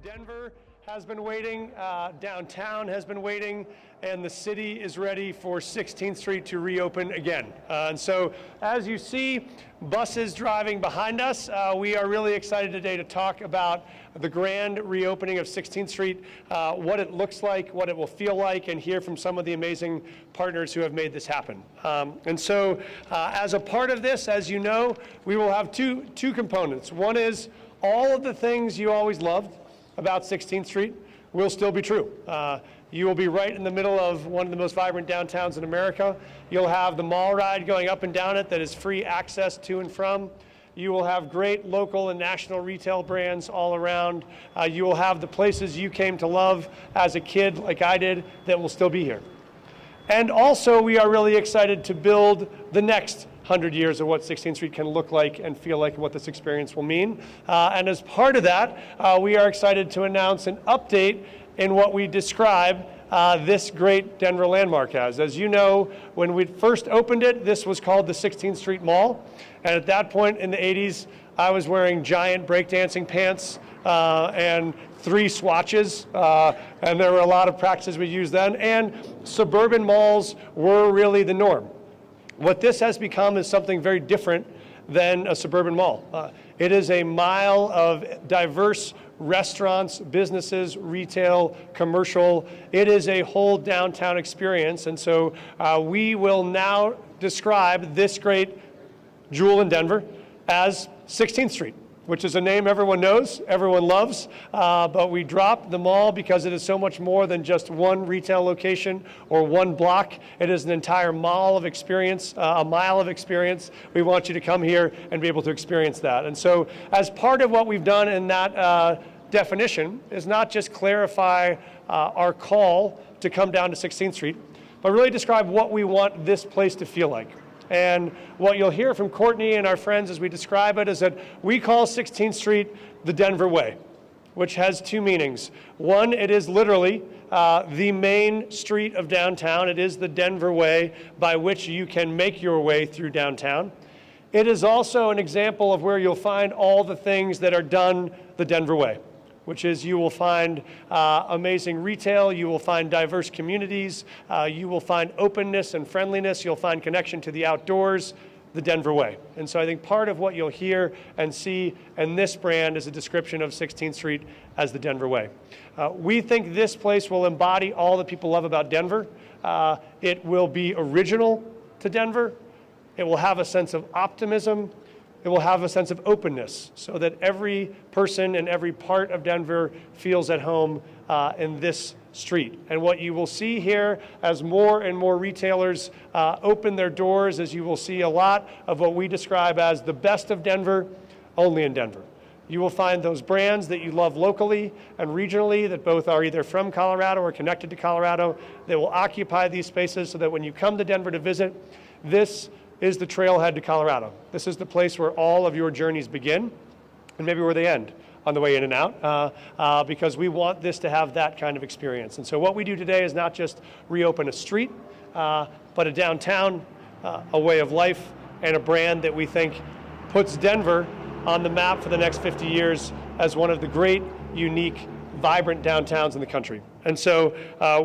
Denver has been waiting, downtown has been waiting, and the city is ready for 16th Street to reopen again. And so, as you see, buses driving behind us, we are really excited today to talk about the grand reopening of 16th Street, what it looks like, what it will feel like, and hear from some of the amazing partners who have made this happen. And so, as a part of this, as you know, we will have two components. One is all of the things you always loved about 16th Street will still be true. You will be right in the middle of one of the most vibrant downtowns in America. You'll have the mall ride going up and down it that is free access to and from. You will have great local and national retail brands all around. You will have the places you came to love as a kid, like I did, that will still be here. And also, we are really excited to build the next 100 years of what 16th Street can look like and feel like and what this experience will mean. And as part of that, we are excited to announce an update in what we describe this great Denver landmark as. As you know, when we first opened it, this was called the 16th Street Mall. And at that point in the 80s, I was wearing giant breakdancing pants and 3 swatches, and there were a lot of practices we used then, and suburban malls were really the norm. What this has become is something very different than a suburban mall. It is a mile of diverse restaurants, businesses, retail, commercial. It is a whole downtown experience, and so we will now describe this great jewel in Denver as 16th Street, which is a name everyone knows, everyone loves, but we dropped the mall because it is so much more than just one retail location or one block. It is an entire mall of experience, a mile of experience. We want you to come here and be able to experience that. And so as part of what we've done in that definition is not just clarify our call to come down to 16th Street, but really describe what we want this place to feel like. And what you'll hear from Courtney and our friends as we describe it is that we call 16th Street the Denver Way, which has 2 meanings. One, it is literally the main street of downtown. It is the Denver Way by which you can make your way through downtown. It is also an example of where you'll find all the things that are done the Denver Way, which is you will find amazing retail, you will find diverse communities, you will find openness and friendliness, you'll find connection to the outdoors, the Denver Way. And so I think part of what you'll hear and see in this brand is a description of 16th Street as the Denver Way. We think this place will embody all that people love about Denver. It will be original to Denver. It will have a sense of optimism. It will have a sense of openness so that every person in every part of Denver feels at home in this street. And what you will see here as more and more retailers open their doors is you will see a lot of what we describe as the best of Denver, only in Denver. You will find those brands that you love locally and regionally that both are either from Colorado or connected to Colorado that will occupy these spaces so that when you come to Denver to visit, this is the trailhead to Colorado. This is the place where all of your journeys begin and maybe where they end on the way in and out because we want this to have that kind of experience. And so what we do today is not just reopen a street, but a downtown, a way of life, and a brand that we think puts Denver on the map for the next 50 years as one of the great, unique, vibrant downtowns in the country. And so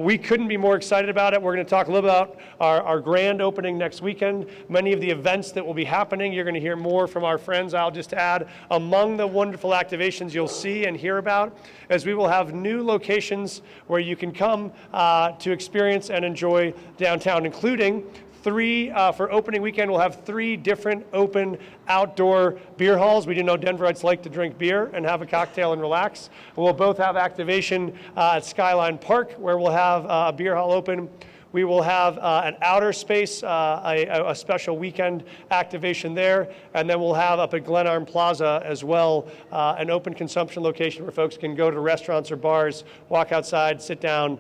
we couldn't be more excited about it. We're going to talk a little about our grand opening next weekend, many of the events that will be happening. You're going to hear more from our friends. I'll just add, among the wonderful activations you'll see and hear about, is we will have new locations where you can come to experience and enjoy downtown, including for opening weekend, we'll have 3 different open outdoor beer halls. We do know Denverites like to drink beer and have a cocktail and relax. We'll both have activation at Skyline Park, where we'll have a beer hall open. We will have an outer space, a special weekend activation there, and then we'll have up at Glenarm Plaza as well an open consumption location where folks can go to restaurants or bars, walk outside, sit down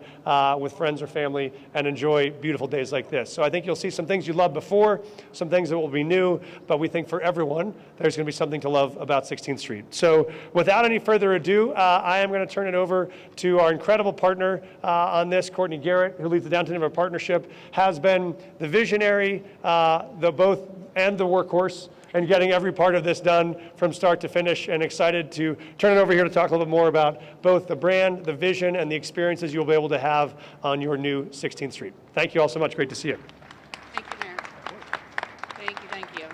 with friends or family, and enjoy beautiful days like this. So I think you'll see some things you loved before, some things that will be new, but we think for everyone there's going to be something to love about 16th Street. So without any further ado, I am going to turn it over to our incredible partner on this, Courtney Garrett, who leads the Downtown Denver partnership, has been the visionary, the workhorse, and getting every part of this done from start to finish, and excited to turn it over here to talk a little bit more about both the brand, the vision, and the experiences you'll be able to have on your new 16th Street. Thank you all so much. Great to see you. Thank you, Mayor. Thank you.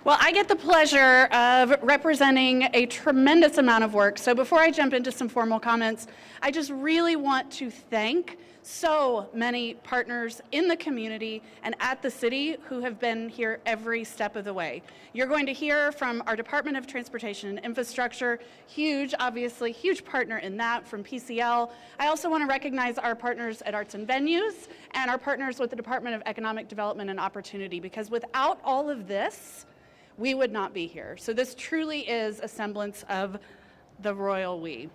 Well, I get the pleasure of representing a tremendous amount of work. So before I jump into some formal comments, I just really want to thank so many partners in the community and at the city who have been here every step of the way. You're going to hear from our Department of Transportation and Infrastructure, obviously huge partner in that, from PCL. I also want to recognize our partners at Arts and Venues and our partners with the Department of Economic Development and Opportunity, because without all of this, we would not be here. So this truly is a semblance of the royal we.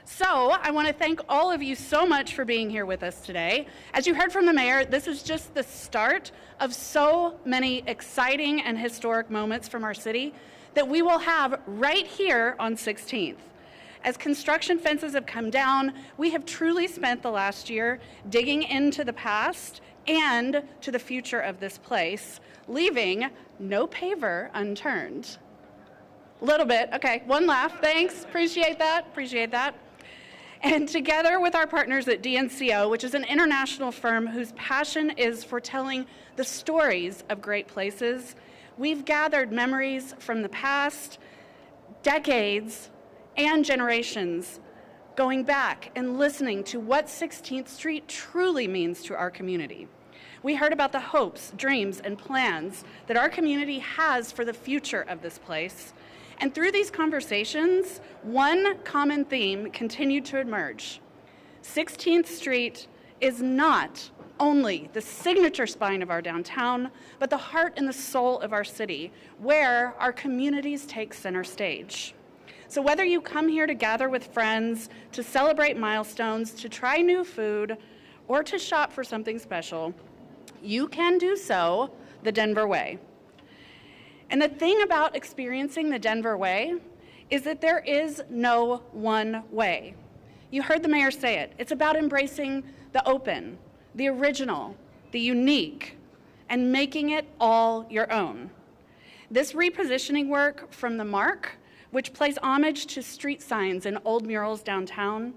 So I want to thank all of you so much for being here with us today. As you heard from the mayor, this is just the start of so many exciting and historic moments from our city that we will have right here on 16th. As construction fences have come down, we have truly spent the last year digging into the past and to the future of this place, leaving no paver unturned. A little bit, okay, one laugh, thanks, appreciate that. And together with our partners at DNCO, which is an international firm whose passion is for telling the stories of great places, we've gathered memories from the past, decades, and generations, going back and listening to what 16th Street truly means to our community. We heard about the hopes, dreams, and plans that our community has for the future of this place. And through these conversations, one common theme continued to emerge. 16th Street is not only the signature spine of our downtown, but the heart and the soul of our city, where our communities take center stage. So whether you come here to gather with friends, to celebrate milestones, to try new food, or to shop for something special, you can do so the Denver way. And the thing about experiencing the Denver way is that there is no one way. You heard the mayor say it. It's about embracing the open, the original, the unique, and making it all your own. This repositioning work from the Mark, which plays homage to street signs and old murals downtown,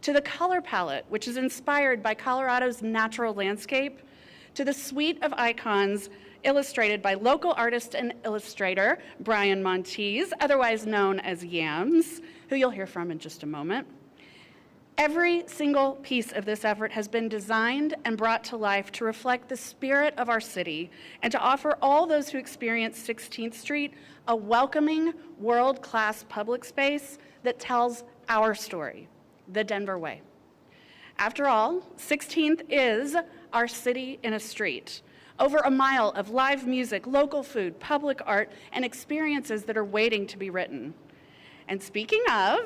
to the color palette, which is inspired by Colorado's natural landscape, to the suite of icons illustrated by local artist and illustrator Brian Montees, otherwise known as Yams, who you'll hear from in just a moment. Every single piece of this effort has been designed and brought to life to reflect the spirit of our city and to offer all those who experience 16th Street a welcoming, world-class public space that tells our story, the Denver way. After all, 16th is our city in a street. Over a mile of live music, local food, public art, and experiences that are waiting to be written. And speaking of,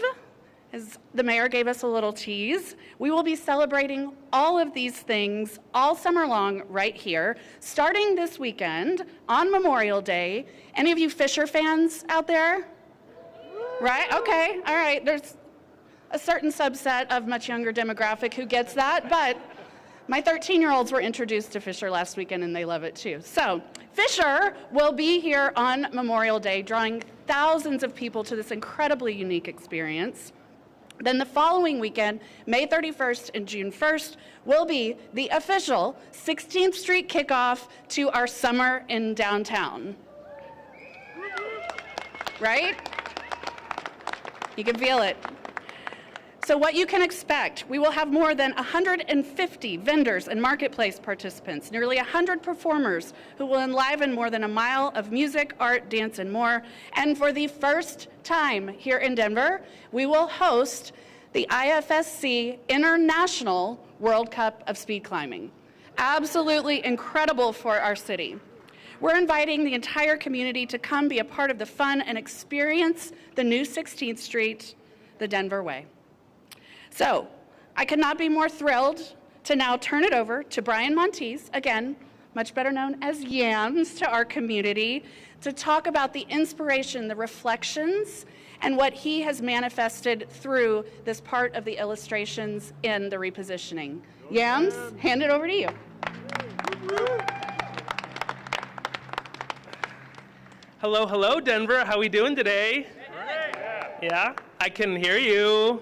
as the mayor gave us a little tease, we will be celebrating all of these things all summer long right here, starting this weekend on Memorial Day. Any of you Fisher fans out there? Right? Okay, all right. There's a certain subset of much younger demographic who gets that, but my 13-year-olds were introduced to Fisher last weekend and they love it too. So Fisher will be here on Memorial Day, drawing thousands of people to this incredibly unique experience. Then the following weekend, May 31st and June 1st, will be the official 16th Street kickoff to our summer in downtown. Right? You can feel it. So what you can expect, we will have more than 150 vendors and marketplace participants, nearly 100 performers who will enliven more than a mile of music, art, dance, and more. And for the first time here in Denver, we will host the IFSC International World Cup of Speed Climbing. Absolutely incredible for our city. We're inviting the entire community to come be a part of the fun and experience the new 16th Street, the Denver way. So, I could not be more thrilled to now turn it over to Brian Montees, again, much better known as Yams, to our community to talk about the inspiration, the reflections, and what he has manifested through this part of the illustrations in the repositioning. Yams, hand it over to you. Hello, hello, Denver. How we doing today? Yeah, I can hear you.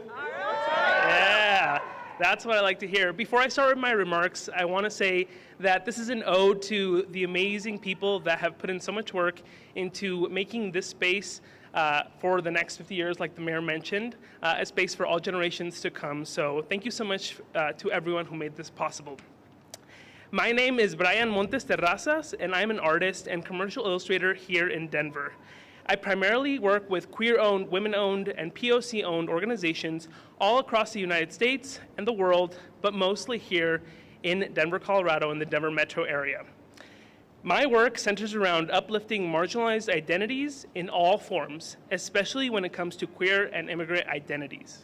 Yeah, that's what I like to hear. Before I start with my remarks, I want to say that this is an ode to the amazing people that have put in so much work into making this space for the next 50 years, like the mayor mentioned, a space for all generations to come. So thank you so much to everyone who made this possible. My name is Brian Montes Terrazas, and I'm an artist and commercial illustrator here in Denver. I primarily work with queer-owned, women-owned, and POC-owned organizations all across the United States and the world, but mostly here in Denver, Colorado, in the Denver metro area. My work centers around uplifting marginalized identities in all forms, especially when it comes to queer and immigrant identities.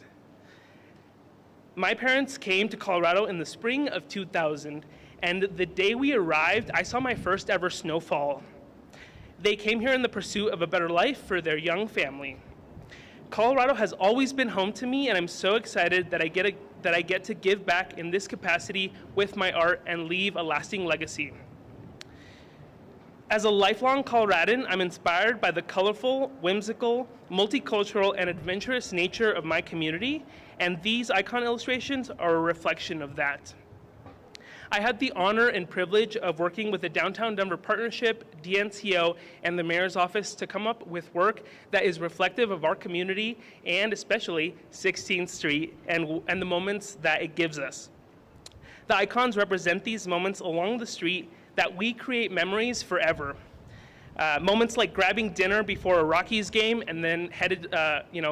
My parents came to Colorado in the spring of 2000, and the day we arrived, I saw my first ever snowfall. They came here in the pursuit of a better life for their young family. Colorado has always been home to me, and I'm so excited that I get to give back in this capacity with my art and leave a lasting legacy. As a lifelong Coloradan, I'm inspired by the colorful, whimsical, multicultural, and adventurous nature of my community, and these icon illustrations are a reflection of that. I had the honor and privilege of working with the Downtown Denver Partnership, DNCO, and the Mayor's Office to come up with work that is reflective of our community and especially 16th Street and the moments that it gives us. The icons represent these moments along the street that we create memories forever. Moments like grabbing dinner before a Rockies game and then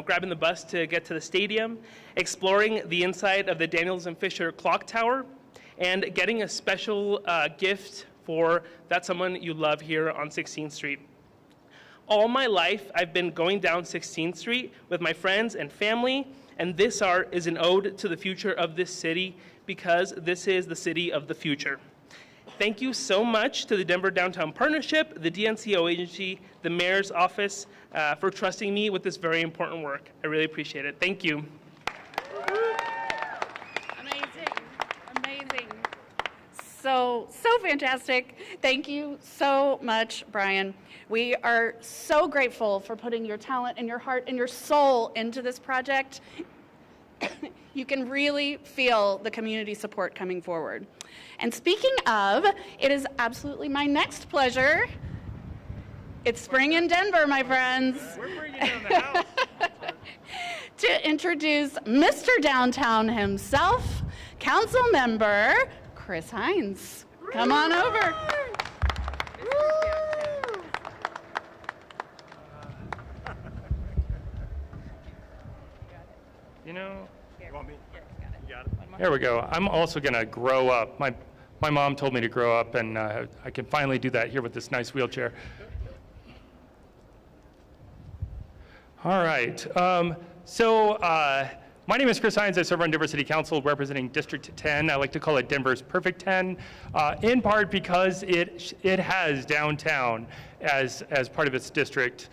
grabbing the bus to get to the stadium, exploring the inside of the Daniels and Fisher Clock Tower, and getting a special gift for that someone you love here on 16th Street. All my life, I've been going down 16th Street with my friends and family, and this art is an ode to the future of this city because this is the city of the future. Thank you so much to the Denver Downtown Partnership, the DNCO agency, the Mayor's Office for trusting me with this very important work. I really appreciate it. Thank you. So fantastic. Thank you so much, Brian. We are so grateful for putting your talent and your heart and your soul into this project. You can really feel the community support coming forward. And speaking of, it is absolutely my next pleasure. It's spring in Denver, my friends. We're bringing down the house. To introduce Mr. Downtown himself, Council Member Chris Hines. Come on over. You want me? You got it. There we go. I'm also going to grow up. My mom told me to grow up, and I can finally do that here with this nice wheelchair. All right. My name is Chris Hines. I serve on Denver City Council representing District 10. I like to call it Denver's Perfect 10, in part because it has downtown as part of its district.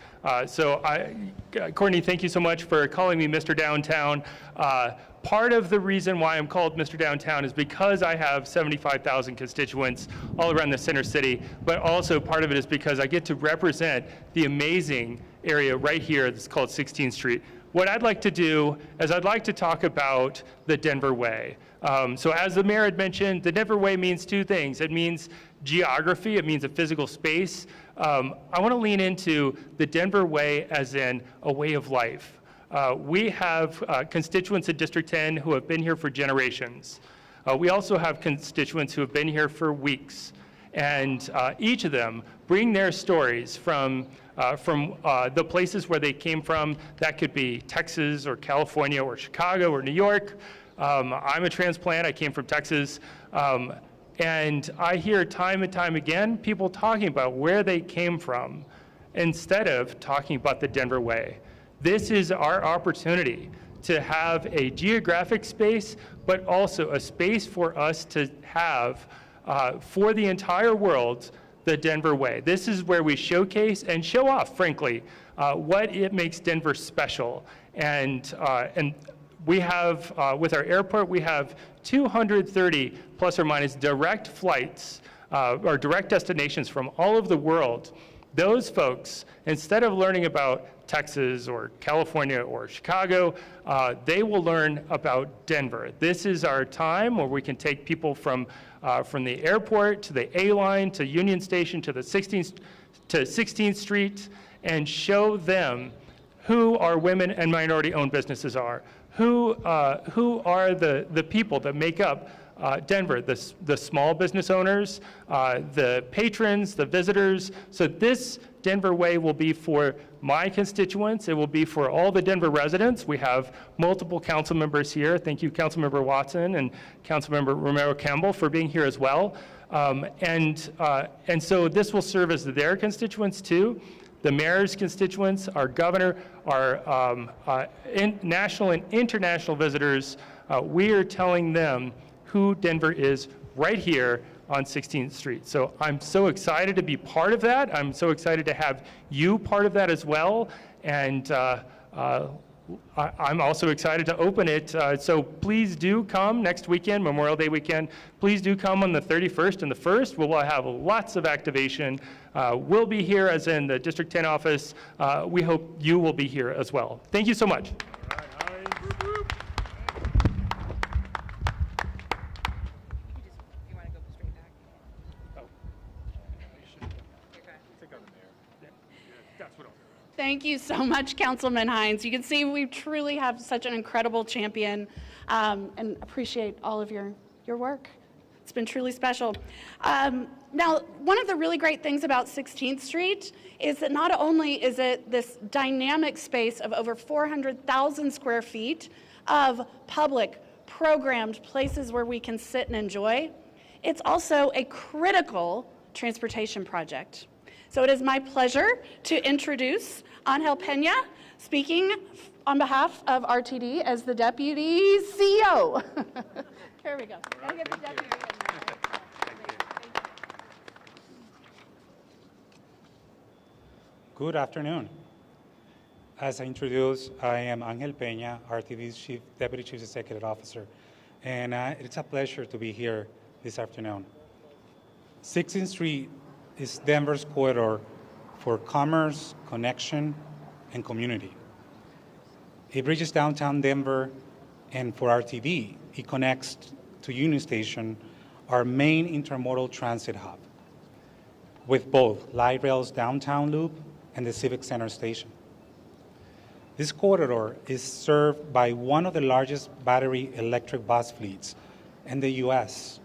Courtney, thank you so much for calling me Mr. Downtown. Part of the reason why I'm called Mr. Downtown is because I have 75,000 constituents all around the center city, but also part of it is because I get to represent the amazing area right here that's called 16th Street. What I'd like to do is I'd like to talk about the Denver Way. So as the mayor had mentioned, the Denver Way means two things. It means geography, it means a physical space. I want to lean into the Denver Way as in a way of life. We have constituents in District 10 who have been here for generations. We also have constituents who have been here for weeks. And each of them bring their stories from the places where they came from. That could be Texas or California or Chicago or New York. I'm a transplant. I came from Texas. And I hear time and time again people talking about where they came from instead of talking about the Denver Way. This is our opportunity to have a geographic space, but also a space for us to have for the entire world the Denver way. This is where we showcase and show off, frankly, what it makes Denver special. And we have, with our airport, we have 230 plus or minus direct flights or direct destinations from all over the world. Those folks, instead of learning about Texas or California or Chicago, they will learn about Denver. This is our time where we can take people from the airport to the A line to Union Station to the 16th Street and show them who our women and minority-owned businesses are, who are the people that make up Denver, the small business owners, the patrons, the visitors. So this Denver Way will be for my constituents. It will be for all the Denver residents. We have multiple council members here. Thank you, Councilmember Watson and Councilmember Romero Campbell for being here as well. And so this will serve as their constituents too. The mayor's constituents, our governor, our national and international visitors, we are telling them who Denver is right here on 16th Street. So I'm so excited to be part of that. I'm so excited to have you part of that as well. And I'm also excited to open it. So please do come next weekend, Memorial Day weekend. Please do come on the 31st and the 1st. We'll have lots of activation. We'll be here as in the District 10 office. We hope you will be here as well. Thank you so much. Thank you so much, Councilman Hines. You can see we truly have such an incredible champion and appreciate all of your work. It's been truly special. Now, one of the really great things about 16th Street is that not only is it this dynamic space of over 400,000 square feet of public, programmed places where we can sit and enjoy, it's also a critical transportation project. So it is my pleasure to introduce Angel Pena, speaking on behalf of RTD as the Deputy CEO. Here we go. Gotta get the deputy. Good afternoon. As I introduced, I am Angel Pena, RTD's Deputy Chief Executive Officer, and it's a pleasure to be here this afternoon. 16th Street is Denver's corridor for commerce, connection, and community. It bridges downtown Denver, and for RTD, it connects to Union Station, our main intermodal transit hub, with both light rail's downtown loop and the Civic Center station. This corridor is served by one of the largest battery electric bus fleets in the U.S.,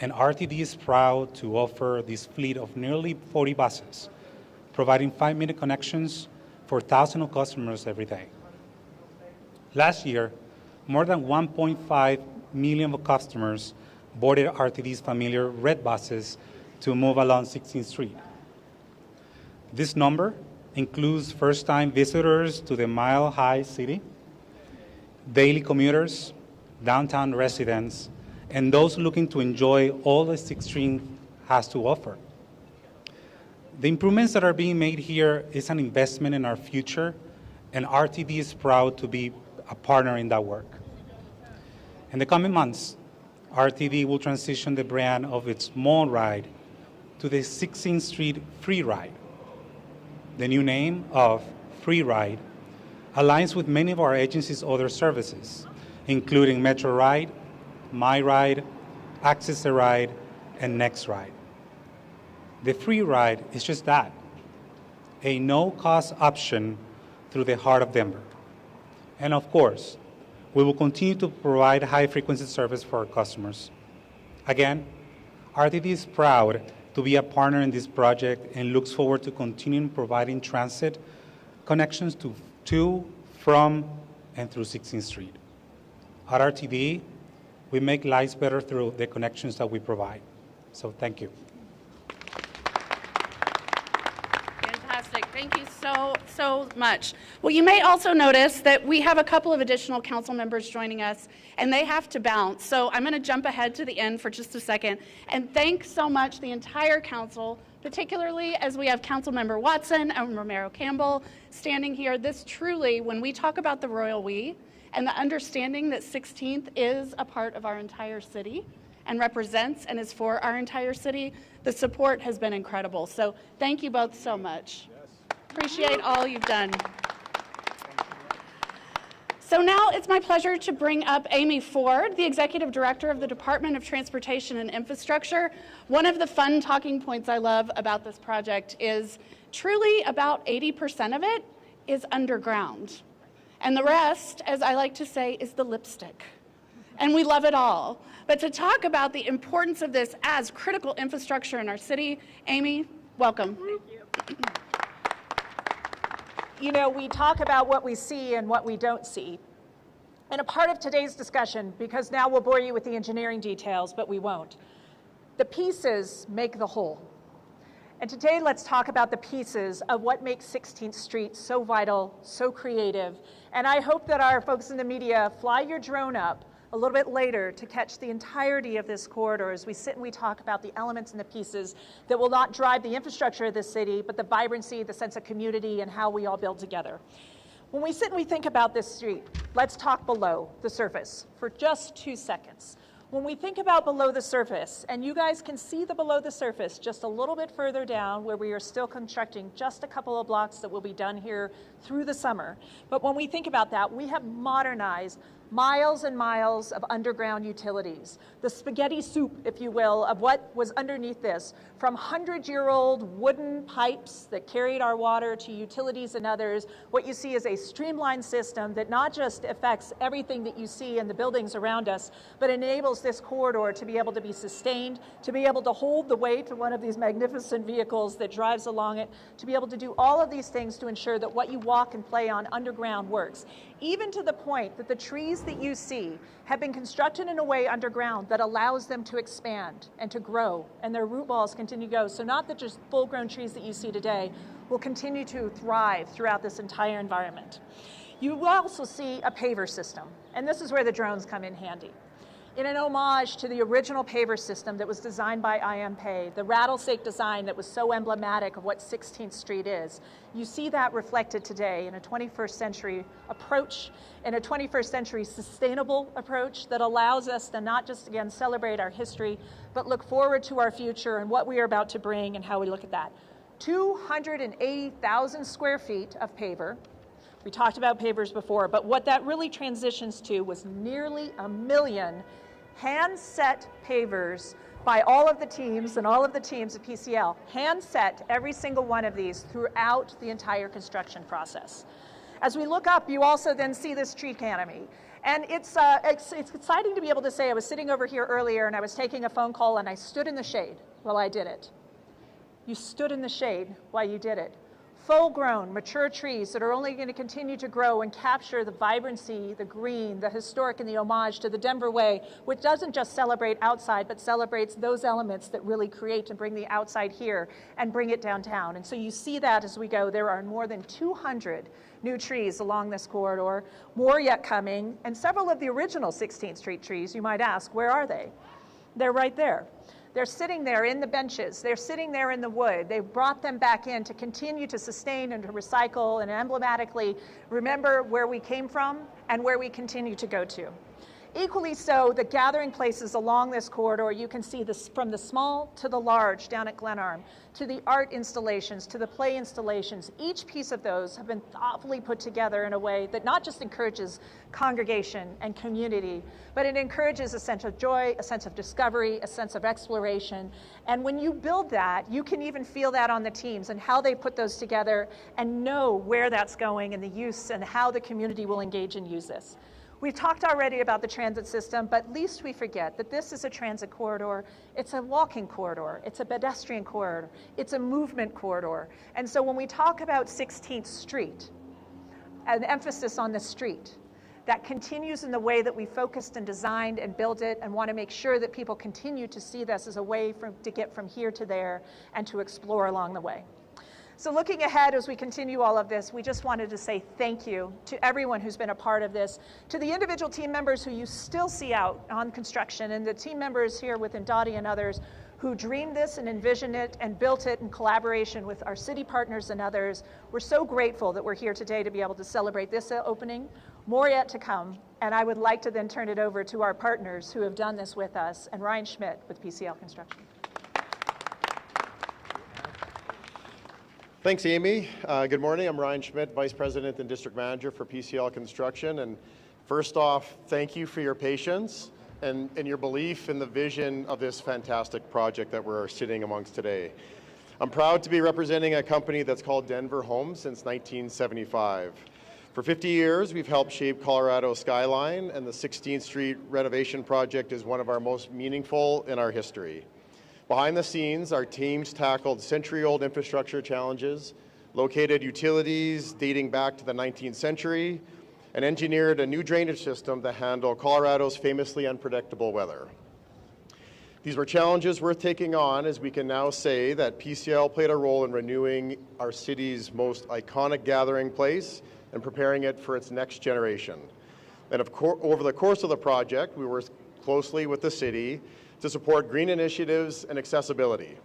and RTD is proud to offer this fleet of nearly 40 buses, providing 5-minute connections for thousands of customers every day. Last year, more than 1.5 million customers boarded RTD's familiar red buses to move along 16th Street. This number includes first-time visitors to the Mile High City, daily commuters, downtown residents, and those looking to enjoy all the 16th Street has to offer. The improvements that are being made here is an investment in our future, and RTD is proud to be a partner in that work. In the coming months, RTD will transition the brand of its Mall Ride to the 16th Street Free Ride. The new name of Free Ride aligns with many of our agency's other services, including Metro Ride, My Ride, Access the Ride, and Next Ride. The Free Ride is just that, a no-cost option through the heart of Denver. And of course, we will continue to provide high-frequency service for our customers. Again, RTD is proud to be a partner in this project and looks forward to continuing providing transit connections to, from, and through 16th Street. At RTD, we make lives better through the connections that we provide. So thank you. Fantastic. Thank you so much. Well, you may also notice that we have a couple of additional council members joining us, and they have to bounce. So I'm going to jump ahead to the end for just a second and thank so much the entire council, particularly as we have Councilmember Watson and Romero Campbell standing here. This truly, when we talk about the Royal We and the understanding that 16th is a part of our entire city and represents and is for our entire city, the support has been incredible. So thank you both so much. Appreciate all you've done. So now it's my pleasure to bring up Amy Ford, the Executive Director of the Department of Transportation and Infrastructure. One of the fun talking points I love about this project is truly about 80% of it is underground. And the rest, as I like to say, is the lipstick. And we love it all. But to talk about the importance of this as critical infrastructure in our city, Amy, welcome. Thank you. You know, we talk about what we see and what we don't see. And a part of today's discussion, because now we'll bore you with the engineering details, but we won't. The pieces make the whole. And today let's talk about the pieces of what makes 16th Street so vital, so creative. And I hope that our folks in the media fly your drone up a little bit later to catch the entirety of this corridor as we sit and we talk about the elements and the pieces that will not drive the infrastructure of this city, but the vibrancy, the sense of community, and how we all build together. When we sit and we think about this street, let's talk below the surface for just 2 seconds. When we think about below the surface, and you guys can see the below the surface just a little bit further down where we are still constructing just a couple of blocks that will be done here through the summer. But when we think about that, we have modernized miles and miles of underground utilities. The spaghetti soup, if you will, of what was underneath this, from 100-year-old wooden pipes that carried our water to utilities and others. What you see is a streamlined system that not just affects everything that you see in the buildings around us, but enables this corridor to be able to be sustained, to be able to hold the weight of one of these magnificent vehicles that drives along it, to be able to do all of these things to ensure that what you walk and play on underground works. Even to the point that the trees that you see have been constructed in a way underground that allows them to expand and to grow, and their root balls continue to go. So not that just full-grown trees that you see today will continue to thrive throughout this entire environment. You will also see a paver system, and this is where the drones come in handy. In an homage to the original paver system that was designed by I.M. Pei, the rattlesnake design that was so emblematic of what 16th Street is, you see that reflected today in a 21st century approach, in a 21st century sustainable approach that allows us to not just, again, celebrate our history, but look forward to our future and what we are about to bring and how we look at that. 280,000 square feet of paver. We talked about pavers before, but what that really transitions to was nearly 1 million hand-set pavers by all of the teams and all of the teams at PCL. Hand-set every single one of these throughout the entire construction process. As we look up, you also then see this tree canopy. And it's exciting to be able to say I was sitting over here earlier and I was taking a phone call and I stood in the shade while I did it. You stood in the shade while you did it. Full-grown, mature trees that are only going to continue to grow and capture the vibrancy, the green, the historic, and the homage to the Denver Way, which doesn't just celebrate outside, but celebrates those elements that really create and bring the outside here and bring it downtown. And so you see that as we go. There are more than 200 new trees along this corridor, more yet coming, and several of the original 16th Street trees, you might ask, where are they? They're right there. They're sitting there in the benches. They're sitting there in the wood. They brought them back in to continue to sustain and to recycle and emblematically remember where we came from and where we continue to go to. Equally so, the gathering places along this corridor, you can see this from the small to the large down at Glenarm, to the art installations, to the play installations. Each piece of those have been thoughtfully put together in a way that not just encourages congregation and community, but it encourages a sense of joy, a sense of discovery, a sense of exploration. And when you build that, you can even feel that on the teams and how they put those together and know where that's going and the use and how the community will engage and use this. We've talked already about the transit system, but least we forget that this is a transit corridor. It's a walking corridor. It's a pedestrian corridor. It's a movement corridor. And so when we talk about 16th Street, an emphasis on the street, that continues in the way that we focused and designed and built it and want to make sure that people continue to see this as a way to get from here to there and to explore along the way. So looking ahead as we continue all of this, we just wanted to say thank you to everyone who's been a part of this, to the individual team members who you still see out on construction, and the team members here within Dottie and others who dreamed this and envisioned it and built it in collaboration with our city partners and others. We're so grateful that we're here today to be able to celebrate this opening. More yet to come, and I would like to then turn it over to our partners who have done this with us, and Ryan Schmidt with PCL Construction. Thanks, Amy. Good morning. I'm Ryan Schmidt, Vice President and District Manager for PCL Construction. And first off, thank you for your patience and your belief in the vision of this fantastic project that we're sitting amongst today. I'm proud to be representing a company that's called Denver Home since 1975. For 50 years, we've helped shape Colorado's skyline, and the 16th Street renovation project is one of our most meaningful in our history. Behind the scenes, our teams tackled century-old infrastructure challenges, located utilities dating back to the 19th century, and engineered a new drainage system to handle Colorado's famously unpredictable weather. These were challenges worth taking on, as we can now say that PCL played a role in renewing our city's most iconic gathering place and preparing it for its next generation. And over the course of the project, we worked closely with the city to support green initiatives and accessibility.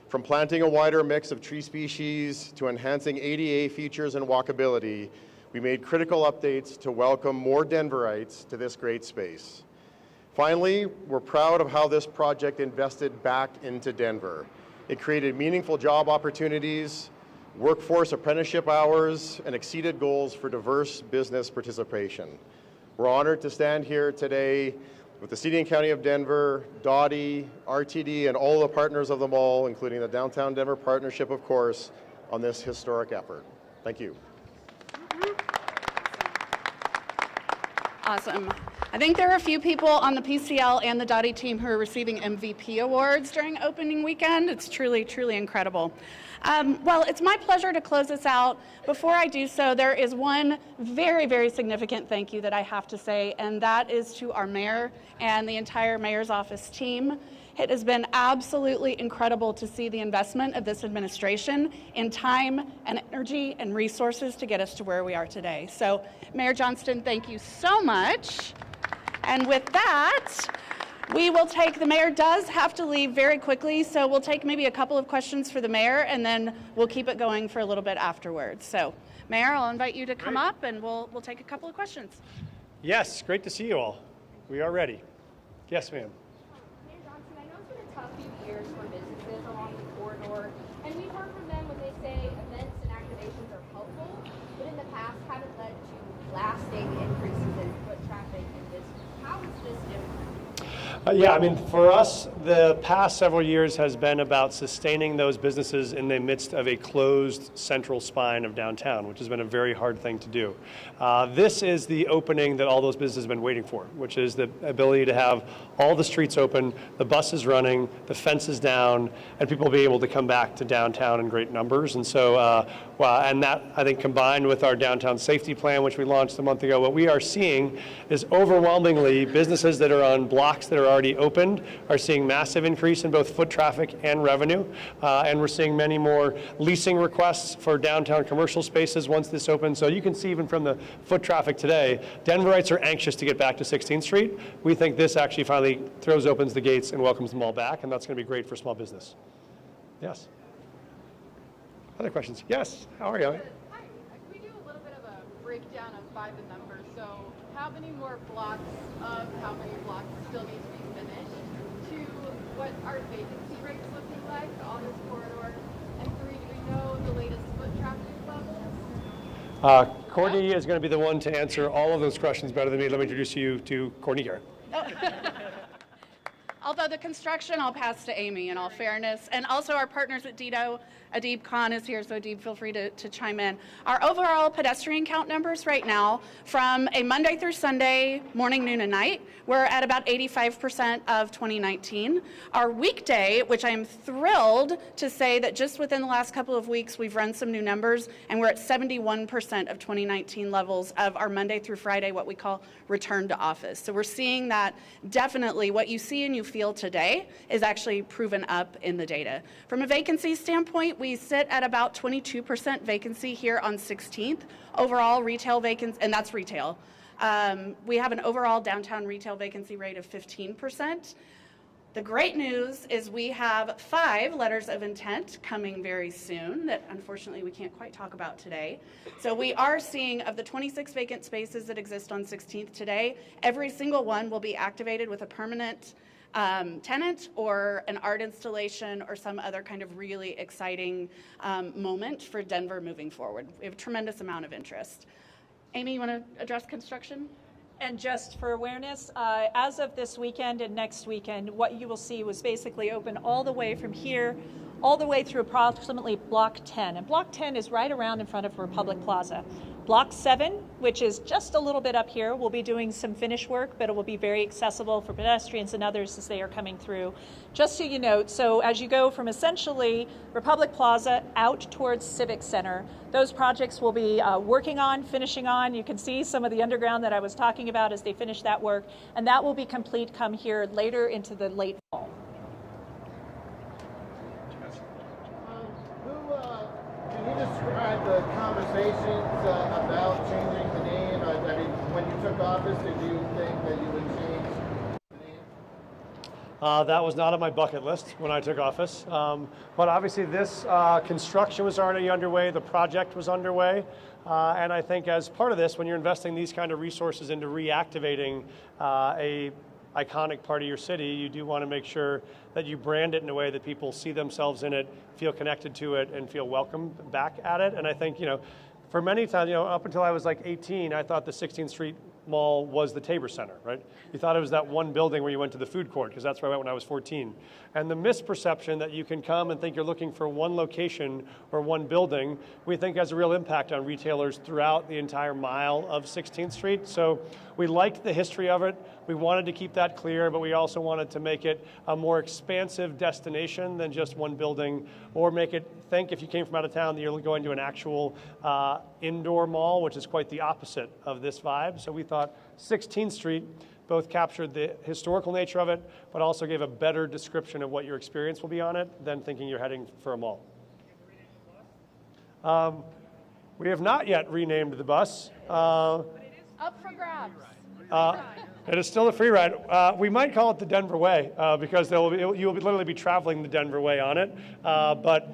From planting a wider mix of tree species to enhancing ADA features and walkability, we made critical updates to welcome more Denverites to this great space. Finally, we're proud of how this project invested back into Denver. It created meaningful job opportunities, workforce apprenticeship hours, and exceeded goals for diverse business participation. We're honored to stand here today with the City and County of Denver, Dottie, RTD, and all the partners of the mall, including the Downtown Denver Partnership, of course, on this historic effort. Thank you. Awesome. I think there are a few people on the PCL and the Dottie team who are receiving MVP awards during opening weekend. It's truly, truly incredible. Well, it's my pleasure to close this out. Before I do so, there is one very, very significant thank you that I have to say, and that is to our mayor and the entire mayor's office team. It has been absolutely incredible to see the investment of this administration in time and energy and resources to get us to where we are today. So, Mayor Johnston, thank you so much. And with that, we will take, the mayor does have to leave very quickly, so we'll take maybe a couple of questions for the mayor, and then we'll keep it going for a little bit afterwards. So, Mayor, I'll invite you to come up, and we'll take a couple of questions. Yes, great to see you all. We are ready. Yes, ma'am. Mayor Johnston, I know it's been a tough few years for businesses along the corridor, and we've heard from them when they say events and activations are helpful, but in the past haven't led to lasting increases in foot traffic and business. How is this different? Yeah, I mean, for us, the past several years has been about sustaining those businesses in the midst of a closed central spine of downtown, which has been a very hard thing to do. This is the opening that all those businesses have been waiting for, which is the ability to have all the streets open, the buses running, the fences down, and people be able to come back to downtown in great numbers. And so, and that, I think, combined with our downtown safety plan, which we launched a month ago, what we are seeing is overwhelmingly businesses that are on blocks that are already opened are seeing massive increase in both foot traffic and revenue. And we're seeing many more leasing requests for downtown commercial spaces once this opens. So you can see even from the foot traffic today, Denverites are anxious to get back to 16th Street. We think this actually finally opens the gates and welcomes them all back, and that's going to be great for small business. Yes. Other questions? Yes. How are you? Hi. Can we do a little bit of a breakdown by the numbers? So how many more blocks of how many blocks still need to be finished? 2, what are vacancy rates looking like on this corridor? And 3, do we know the latest foot traffic levels? Courtney is going to be the one to answer all of those questions better than me. Let me introduce you to Courtney Garrett. Although the construction, I'll pass to Amy in all fairness. And also our partners at Dido, Adib Khan is here, so Adib, feel free to chime in. Our overall pedestrian count numbers right now, from a Monday through Sunday, morning, noon, and night, we're at about 85% of 2019. Our weekday, which I'm thrilled to say that just within the last couple of weeks, we've run some new numbers, and we're at 71% of 2019 levels of our Monday through Friday, what we call return to office. So we're seeing that definitely what you see and you feel today is actually proven up in the data. From a vacancy standpoint, we sit at about 22% vacancy here on 16th. Overall retail vacancy, and that's retail. We have an overall downtown retail vacancy rate of 15%. The great news is we have 5 letters of intent coming very soon that unfortunately we can't quite talk about today. So we are seeing, of the 26 vacant spaces that exist on 16th today, every single one will be activated with a permanent tenant or an art installation or some other kind of really exciting moment for Denver moving forward. We have a tremendous amount of interest. Amy, you want to address construction? And just for awareness, as of this weekend and next weekend, what you will see was basically open all the way from here, all the way through approximately Block 10. And Block 10 is right around in front of Republic Plaza. Block 7, which is just a little bit up here, will be doing some finish work, but it will be very accessible for pedestrians and others as they are coming through. Just so you note, so as you go from essentially Republic Plaza out towards Civic Center, those projects will be working on, finishing on. You can see some of the underground that I was talking about as they finish that work, and that will be complete come here later into the late fall. Can you describe the conversations about changing the name? I mean, when you took office, did you think that you would change the name? That was not on my bucket list when I took office. But obviously this construction was already underway, the project was underway. And I think as part of this, when you're investing these kind of resources into reactivating a iconic part of your city, you do want to make sure that you brand it in a way that people see themselves in it, feel connected to it, and feel welcome back at it. And I think, for many times, up until I was like 18, I thought the 16th Street Mall was the Tabor Center, right? You thought it was that one building where you went to the food court, because that's where I went when I was 14. And the misperception that you can come and think you're looking for one location or one building, we think has a real impact on retailers throughout the entire mile of 16th Street. So we liked the history of it. We wanted to keep that clear, but we also wanted to make it a more expansive destination than just one building, or make it think, if you came from out of town, that you're going to an actual indoor mall, which is quite the opposite of this vibe. So we thought 16th Street both captured the historical nature of it, but also gave a better description of what your experience will be on it than thinking you're heading for a mall. We have not yet renamed the bus. Up for grabs. It is still a free ride. We might call it the Denver Way because you'll literally be traveling the Denver Way on it, but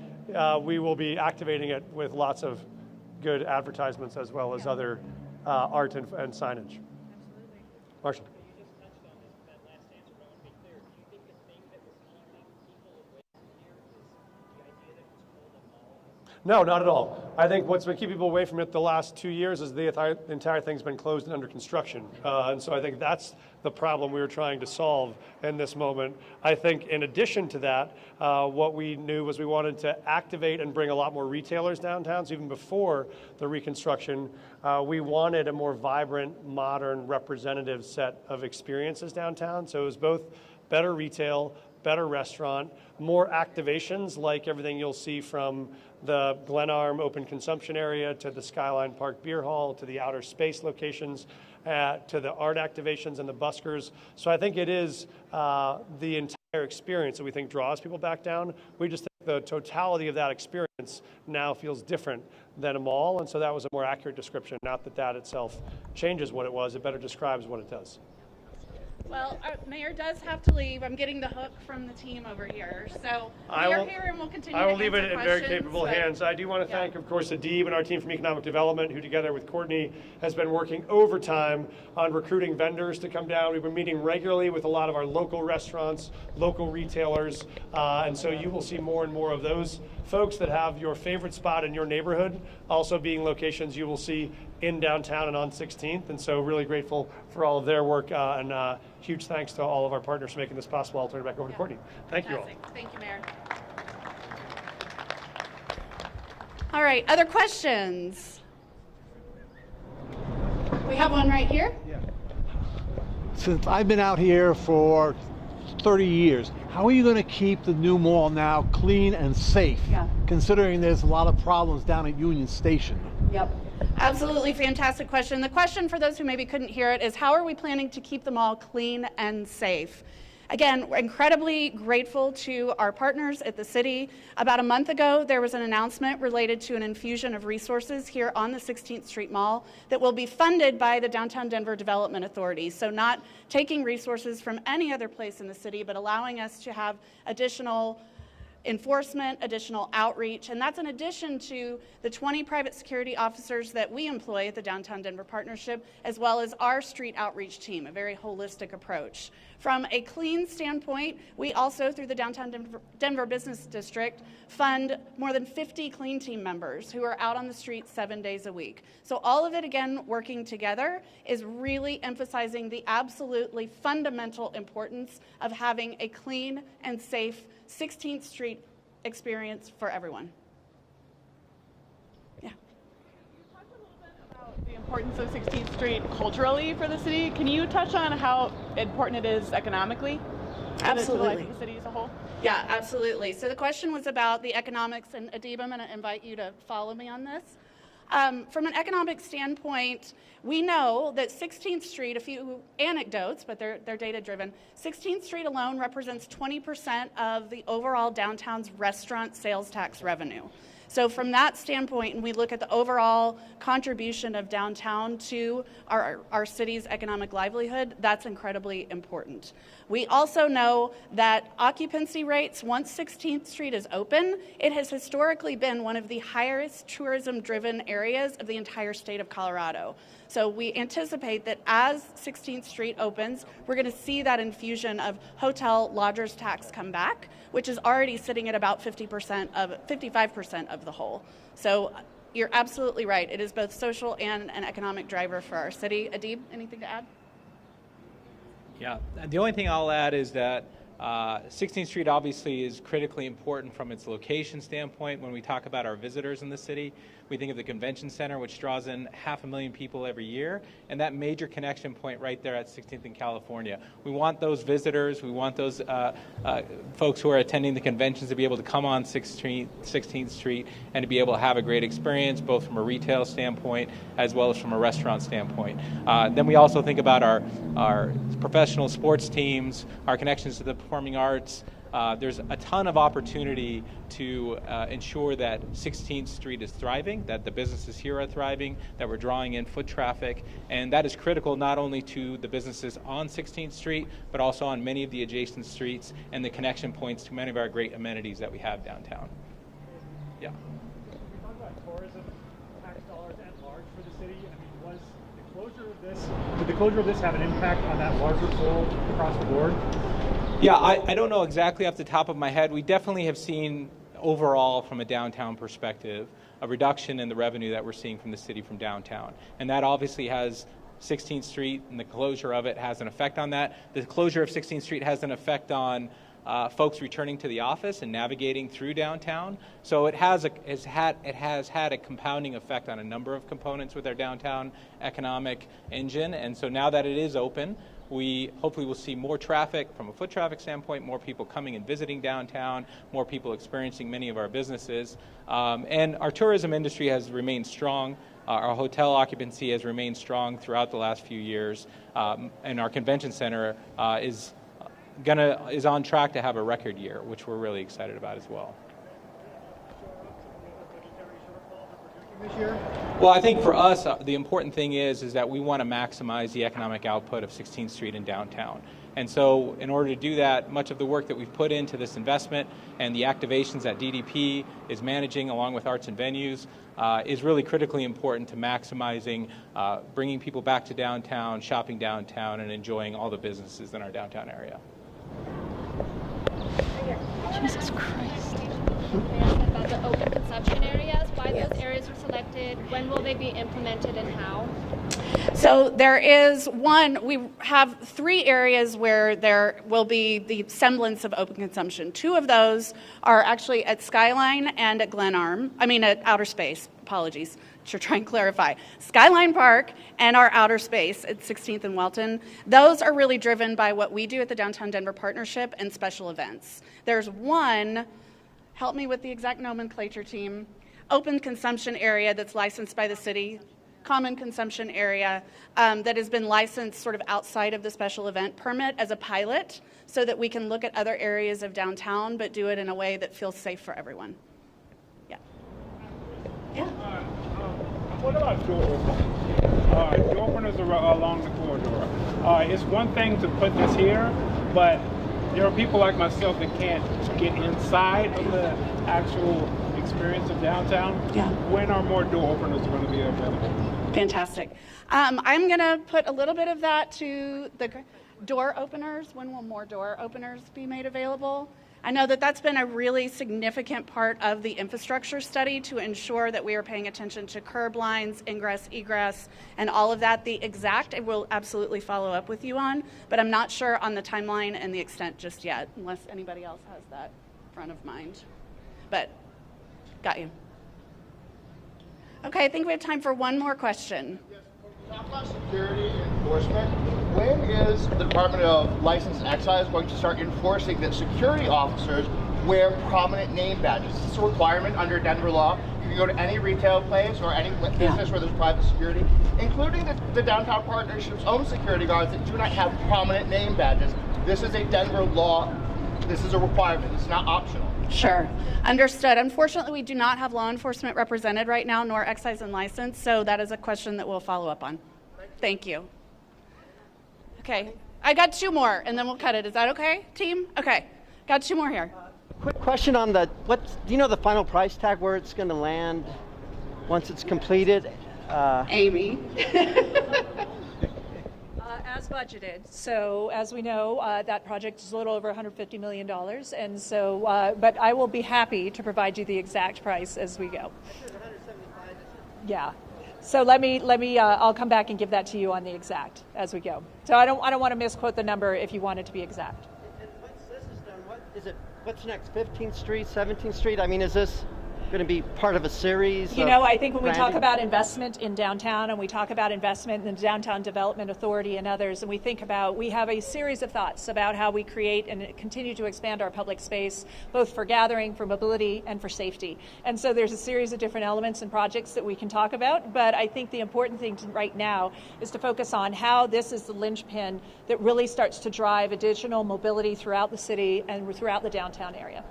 we will be activating it with lots of good advertisements as well as other art and signage. Absolutely. Marshall. No, not at all. I think what's been keeping people away from it the last 2 years is the entire thing's been closed and under construction. And so I think that's the problem we were trying to solve in this moment. I think in addition to that, what we knew was we wanted to activate and bring a lot more retailers downtown. So even before the reconstruction, we wanted a more vibrant, modern, representative set of experiences downtown. So it was both better retail, better restaurant, more activations like everything you'll see from the Glenarm open consumption area to the Skyline Park Beer Hall to the outer space locations to the art activations and the buskers. So I think it is the entire experience that we think draws people back down. We just think the totality of that experience now feels different than a mall, and so that was a more accurate description. Not that that itself changes what it was, it better describes what it does. Well, our mayor does have to leave. I'm getting the hook from the team over here. So we are here and we'll continue to answer questions. I will leave it in very capable hands. I do want to thank, of course, Adib and our team from Economic Development, who together with Courtney has been working overtime on recruiting vendors to come down. We've been meeting regularly with a lot of our local restaurants, local retailers, and so you will see more and more of those folks that have your favorite spot in your neighborhood also being locations you will see in downtown and on 16th, and so really grateful for all of their work, and huge thanks to all of our partners for making this possible. I'll turn it back over to Courtney. Thank you all. Thank you, Mayor. All right, other questions? We have one right here. Yeah. Since I've been out here for 30 years, how are you going to keep the new mall now clean and safe, considering there's a lot of problems down at Union Station? Yep. Absolutely fantastic question. The question, for those who maybe couldn't hear it, is how are we planning to keep the mall clean and safe? Again, we're incredibly grateful to our partners at the city. About a month ago, there was an announcement related to an infusion of resources here on the 16th Street Mall that will be funded by the Downtown Denver Development Authority. So not taking resources from any other place in the city, but allowing us to have additional enforcement, additional outreach, and that's in addition to the 20 private security officers that we employ at the Downtown Denver Partnership, as well as our street outreach team, a very holistic approach. From a clean standpoint, we also, through the Downtown Denver Business District, fund more than 50 clean team members who are out on the streets 7 days a week. So all of it, again, working together is really emphasizing the absolutely fundamental importance of having a clean and safe 16th Street experience for everyone. Yeah. You talked a little bit about the importance of 16th Street culturally for the city. Can you touch on how important it is economically? Absolutely. To the life of the city as a whole? Yeah, absolutely. So the question was about the economics, and Adib, I'm going to invite you to follow me on this. From an economic standpoint, we know that 16th Street, a few anecdotes, but they're data-driven, 16th Street alone represents 20% of the overall downtown's restaurant sales tax revenue. So from that standpoint, and we look at the overall contribution of downtown to our city's economic livelihood, that's incredibly important. We also know that occupancy rates, once 16th Street is open, it has historically been one of the highest tourism-driven areas of the entire state of Colorado. So we anticipate that as 16th Street opens, we're going to see that infusion of hotel lodgers tax come back, which is already sitting at about 55% of the whole. So you're absolutely right. It is both social and an economic driver for our city. Adib, anything to add? Yeah, the only thing I'll add is that 16th Street obviously is critically important from its location standpoint. When we talk about our visitors in the city, we think of the convention center, which draws in 500,000 people every year, and that major connection point right there at 16th and California. We want those visitors, we want those folks who are attending the conventions to be able to come on 16th Street and to be able to have a great experience, both from a retail standpoint as well as from a restaurant standpoint. Then we also think about our professional sports teams, our connections to the performing arts. There's a ton of opportunity to ensure that 16th Street is thriving, that the businesses here are thriving, that we're drawing in foot traffic, and that is critical not only to the businesses on 16th Street, but also on many of the adjacent streets and the connection points to many of our great amenities that we have downtown. Yeah. Can we talk about tourism tax dollars at large for the city? I mean, did the closure of this have an impact on that larger goal across the board? Yeah, I don't know exactly off the top of my head. We definitely have seen overall from a downtown perspective a reduction in the revenue that we're seeing from the city from downtown. And that obviously has 16th Street, and the closure of it has an effect on that. The closure of 16th Street has an effect on folks returning to the office and navigating through downtown. So it has had a compounding effect on a number of components with our downtown economic engine. And so now that it is open, we hopefully will see more traffic from a foot traffic standpoint, more people coming and visiting downtown, more people experiencing many of our businesses. And our tourism industry has remained strong. Our hotel occupancy has remained strong throughout the last few years. And our convention center is on track to have a record year, which we're really excited about as well. Well, I think for us, the important thing is that we want to maximize the economic output of 16th Street and downtown. And so in order to do that, much of the work that we've put into this investment and the activations that DDP is managing along with arts and venues is really critically important to maximizing bringing people back to downtown, shopping downtown, and enjoying all the businesses in our downtown area. Jesus Christ. About the open consumption areas, why those areas were selected, when will they be implemented, and how? So there is we have 3 areas where there will be the semblance of open consumption. 2 of those are actually at Skyline and at at Outer Space, apologies, to try and clarify. Skyline Park and our outer space at 16th and Welton, those are really driven by what we do at the Downtown Denver Partnership and special events. There's one, help me with the exact nomenclature team, open consumption area that's licensed by the city common consumption area that has been licensed sort of outside of the special event permit as a pilot so that we can look at other areas of downtown but do it in a way that feels safe for everyone. Yeah. Yeah. What about door openers? Door openers along the corridor. It's one thing to put this here, but there are people like myself that can't get inside of the actual experience of downtown. Yeah. When are more door openers going to be available? Fantastic. I'm going to put a little bit of that to the door openers. When will more door openers be made available? I know that that's been a really significant part of the infrastructure study to ensure that we are paying attention to curb lines, ingress, egress, and all of that. The exact I will absolutely follow up with you on, but I'm not sure on the timeline and the extent just yet, unless anybody else has that front of mind. But got you. Okay, I think we have time for one more question. Talk about security enforcement. When is the Department of License and Excise going to start enforcing that security officers wear prominent name badges? Is this a requirement under Denver law? You can go to any retail place or any business where there's private security, including the Downtown Partnership's own security guards that do not have prominent name badges. This is a Denver law. This is a requirement. It's not optional. Sure. Understood. Unfortunately, we do not have law enforcement represented right now, nor excise and license, so that is a question that we'll follow up on. Thank you. Okay. I got two more, and then we'll cut it. Is that okay, team? Okay. Got two more here. Quick question on do you know the final price tag, where it's going to land once it's completed? Amy. As budgeted. So as we know, that project is a little over $150 million. And so, but I will be happy to provide you the exact price as we go. Yeah. So let me, I'll come back and give that to you on the exact as we go. So I don't want to misquote the number if you want it to be exact. And once this is done, what's next? 15th Street, 17th Street? I mean, is this going to be part of a series? You know, I think when we talk about investment in downtown and we talk about investment in the Downtown Development Authority and others, and we have a series of thoughts about how we create and continue to expand our public space, both for gathering, for mobility, and for safety. And so there's a series of different elements and projects that we can talk about, but I think the important thing right now is to focus on how this is the linchpin that really starts to drive additional mobility throughout the city and throughout the downtown area.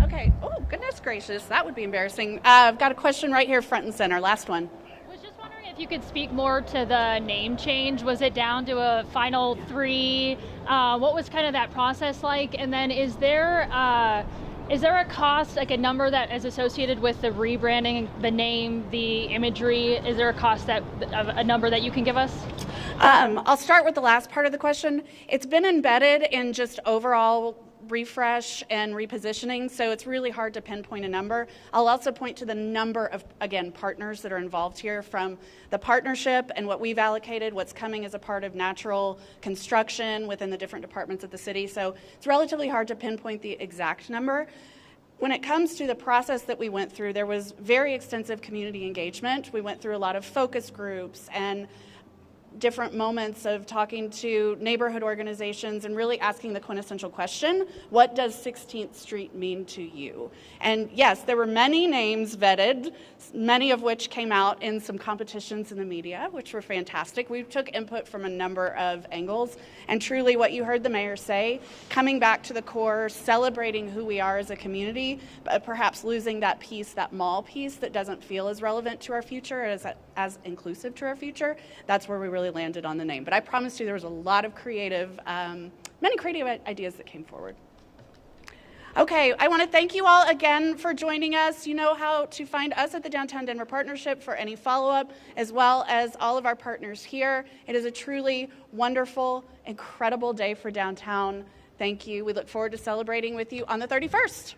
Okay. Oh, goodness gracious. That would be embarrassing. I've got a question right here, front and center. Last one. I was just wondering if you could speak more to the name change. Was it down to a final 3? What was kind of that process like? And then is there a cost, like a number that is associated with the rebranding, the name, the imagery? Is there a cost a number that you can give us? I'll start with the last part of the question. It's been embedded in just overall refresh and repositioning, so it's really hard to pinpoint a number. I'll also point to the number of, again, partners that are involved here, from the partnership and what we've allocated, what's coming as a part of natural construction within the different departments of the city. So it's relatively hard to pinpoint the exact number. When it comes to the process that we went through, there was very extensive community engagement. We went through a lot of focus groups and different moments of talking to neighborhood organizations and really asking the quintessential question, what does 16th Street mean to you? And yes, there were many names vetted, many of which came out in some competitions in the media, which were fantastic. We took input from a number of angles, and truly what you heard the mayor say, coming back to the core, celebrating who we are as a community, but perhaps losing that piece, that mall piece that doesn't feel as relevant to our future, as inclusive to our future. That's where we really landed on the name. But I promise you there was a lot of many creative ideas that came forward. Okay, I want to thank you all again for joining us. You know how to find us at the Downtown Denver Partnership for any follow-up, as well as all of our partners here. It is a truly wonderful, incredible day for downtown. Thank you. We look forward to celebrating with you on the 31st.